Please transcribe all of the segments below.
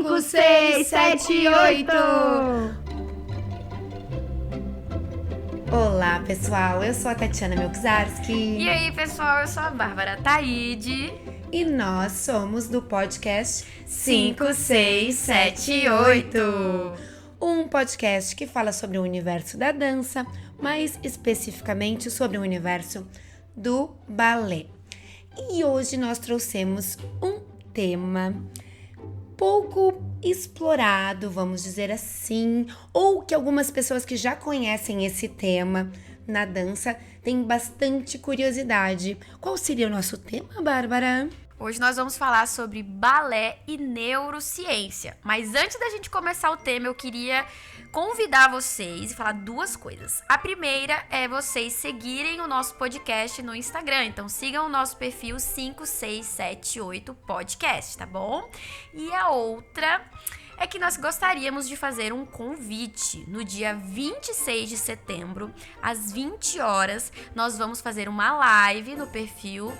5, 6, 7, 8. Olá, pessoal. Eu sou a Tatiana Melczarski. E aí, pessoal, eu sou a Bárbara Taide. E nós somos do podcast 5, 6, 7, 8. Um podcast que fala sobre o universo da dança, mais especificamente sobre o universo do balé. E hoje nós trouxemos um tema pouco explorado, vamos dizer assim, ou que algumas pessoas que já conhecem esse tema na dança têm bastante curiosidade. Qual seria o nosso tema, Bárbara? Hoje nós vamos falar sobre balé e neurociência. Mas antes da gente começar o tema, eu queria convidar vocês e falar duas coisas. A primeira é vocês seguirem o nosso podcast no Instagram. Então sigam o nosso perfil 5678 podcast, tá bom? E a outra é que nós gostaríamos de fazer um convite. No dia 26 de setembro, às 20 horas, nós vamos fazer uma live no perfil,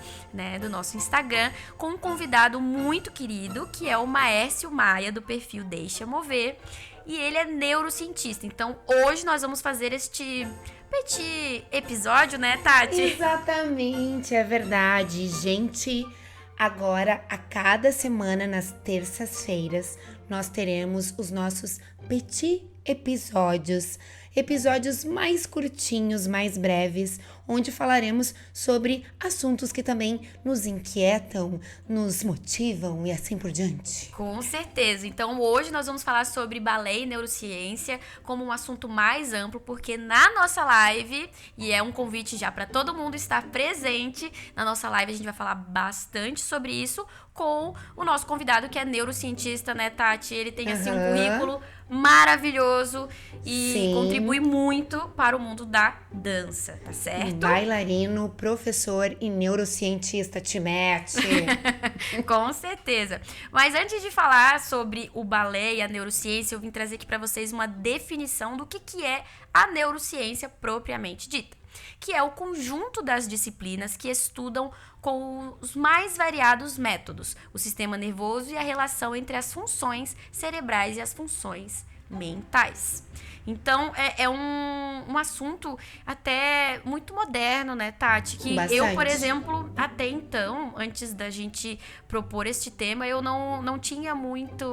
do nosso Instagram, com um convidado muito querido, que é o Maércio Maia, do perfil Deixa Mover, e ele é neurocientista. Então, hoje nós vamos fazer este petit episódio, né, Tati? Exatamente, é verdade. Gente, agora, a cada semana, nas terças-feiras, nós teremos os nossos petit episódios mais curtinhos, mais breves, onde falaremos sobre assuntos que também nos inquietam, nos motivam e assim por diante. Com certeza. Então, hoje nós vamos falar sobre balé e neurociência como um assunto mais amplo, porque na nossa live, e é um convite já para todo mundo estar presente, na nossa live a gente vai falar bastante sobre isso com o nosso convidado, que é neurocientista, né, Tati? Ele tem, assim, um currículo maravilhoso e contribui muito para o mundo da dança, tá certo? Bailarino, professor e neurocientista, te mete. Com certeza. Mas antes de falar sobre o balé e a neurociência, eu vim trazer aqui para vocês uma definição do que é a neurociência propriamente dita, que é o conjunto das disciplinas que estudam com os mais variados métodos, o sistema nervoso e a relação entre as funções cerebrais e as funções mentais. Então, é um assunto até muito moderno, né, Tati? Que bastante. Eu, por exemplo, até então, antes da gente propor este tema, eu não tinha muita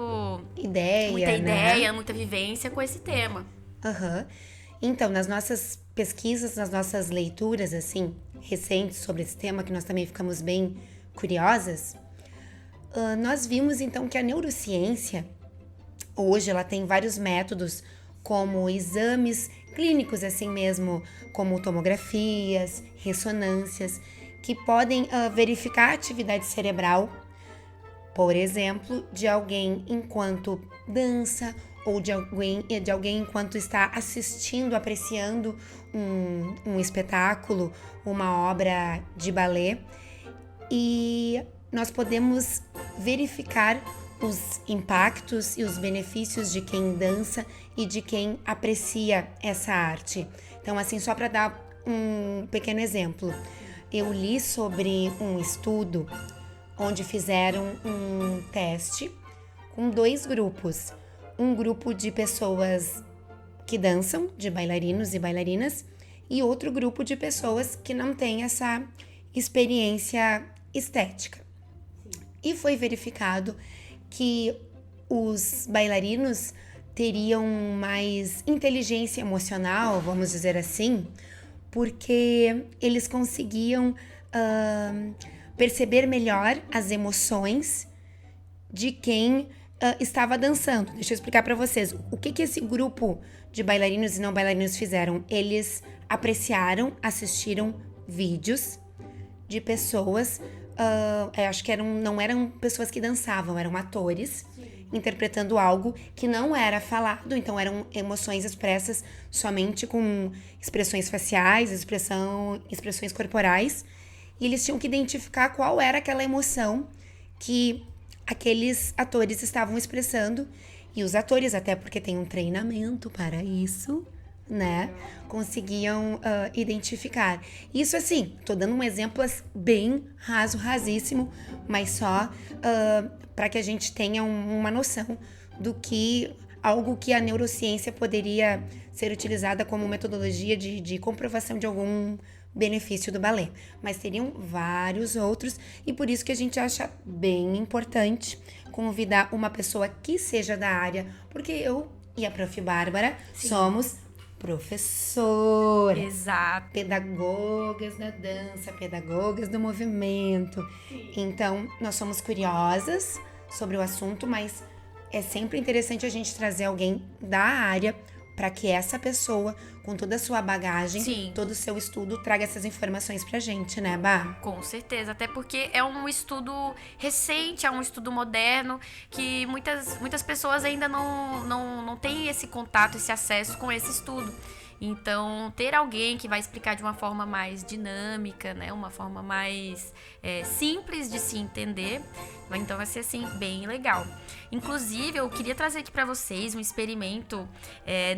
ideia, muita vivência com esse tema. Então, nas nossas pesquisas, nas nossas leituras, assim, recentes sobre esse tema, que nós também ficamos bem curiosas, nós vimos, então, que a neurociência, hoje, ela tem vários métodos, como exames clínicos, assim mesmo, como tomografias, ressonâncias, que podem verificar a atividade cerebral, por exemplo, de alguém enquanto dança, ou de alguém enquanto está assistindo, apreciando um espetáculo, uma obra de balé. E nós podemos verificar os impactos e os benefícios de quem dança e de quem aprecia essa arte. Então, assim, só para dar um pequeno exemplo, eu li sobre um estudo onde fizeram um teste com 2 grupos. Um grupo de pessoas que dançam, de bailarinos e bailarinas, e outro grupo de pessoas que não têm essa experiência estética. E foi verificado que os bailarinos teriam mais inteligência emocional, vamos dizer assim, porque eles conseguiam perceber melhor as emoções de quem estava dançando. Deixa eu explicar para vocês. O que esse grupo de bailarinos e não bailarinos fizeram? Eles apreciaram, assistiram vídeos de pessoas, acho que não eram pessoas que dançavam, eram atores interpretando algo que não era falado, então eram emoções expressas somente com expressões faciais, expressões corporais, e eles tinham que identificar qual era aquela emoção que aqueles atores estavam expressando, e os atores, até porque tem um treinamento para isso, né, conseguiam identificar. Isso assim, tô dando um exemplo bem rasíssimo, mas só para que a gente tenha uma noção do que algo que a neurociência poderia ser utilizada como metodologia de comprovação de algum benefício do balé. Mas teriam vários outros e por isso que a gente acha bem importante convidar uma pessoa que seja da área, porque eu e a Prof. Bárbara somos professoras, exato, pedagogas da dança, pedagogas do movimento. Então, nós somos curiosas sobre o assunto, mas é sempre interessante a gente trazer alguém da área para que essa pessoa, com toda a sua bagagem, todo o seu estudo, traga essas informações pra gente, né, Bá? Com certeza, até porque é um estudo recente, é um estudo moderno, que muitas pessoas ainda não têm esse contato, esse acesso com esse estudo. Então, ter alguém que vai explicar de uma forma mais dinâmica, né, uma forma mais simples de se entender, então vai ser, assim, bem legal. Inclusive, eu queria trazer aqui para vocês um experimento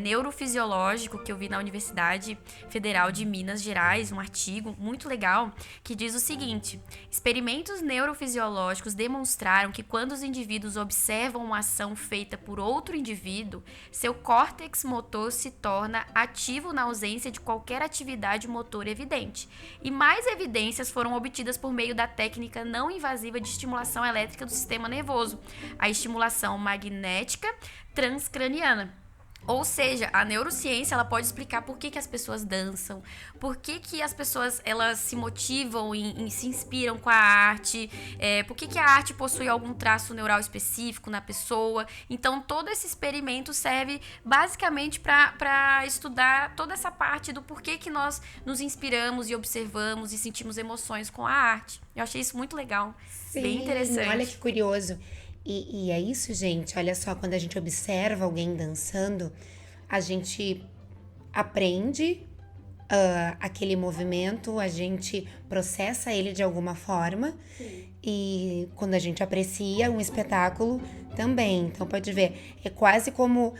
neurofisiológico que eu vi na Universidade Federal de Minas Gerais, um artigo muito legal, que diz o seguinte: experimentos neurofisiológicos demonstraram que quando os indivíduos observam uma ação feita por outro indivíduo, seu córtex motor se torna ativo na ausência de qualquer atividade motor evidente. E mais evidências foram obtidas por meio da técnica não invasiva de estimulação elétrica do sistema nervoso, a estimulação magnética transcraniana. Ou seja, a neurociência ela pode explicar por que as pessoas dançam, por que as pessoas elas se motivam e se inspiram com a arte, por que a arte possui algum traço neural específico na pessoa. Então, todo esse experimento serve basicamente para estudar toda essa parte do porquê que nós nos inspiramos e observamos e sentimos emoções com a arte. Eu achei isso muito legal, bem interessante. Olha que curioso. E é isso, gente. Olha só, quando a gente observa alguém dançando, a gente aprende aquele movimento, a gente processa ele de alguma forma. Sim. E quando a gente aprecia um espetáculo também. Então, pode ver, é quase como,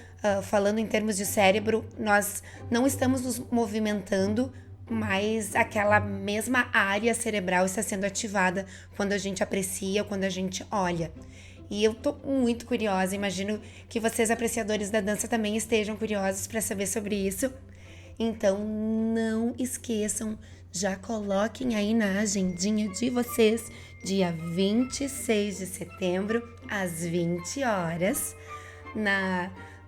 falando em termos de cérebro, nós não estamos nos movimentando, mas aquela mesma área cerebral está sendo ativada quando a gente aprecia, quando a gente olha. E eu tô muito curiosa, imagino que vocês, apreciadores da dança, também estejam curiosos para saber sobre isso. Então, não esqueçam, já coloquem aí na agendinha de vocês, dia 26 de setembro, às 20 horas,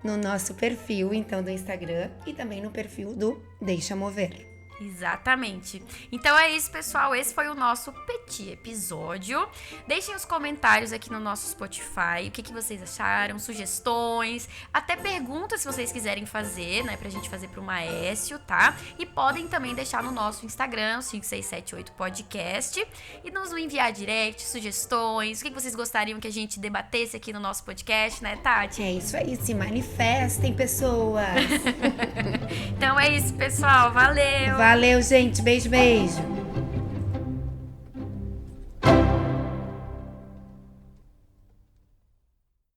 no nosso perfil, então, do Instagram e também no perfil do Deixa Mover. Exatamente. Então é isso, pessoal. Esse foi o nosso petit episódio. Deixem os comentários aqui no nosso Spotify. O que vocês acharam? Sugestões, até perguntas se vocês quiserem fazer, né? Pra gente fazer pro Maécio, tá? E podem também deixar no nosso Instagram, 5678 Podcast, e nos enviar direct, sugestões. O que vocês gostariam que a gente debatesse aqui no nosso podcast, né, Tati? É isso aí. Se manifestem, pessoas. Então é isso, pessoal. Valeu! Valeu, gente. Beijo, beijo.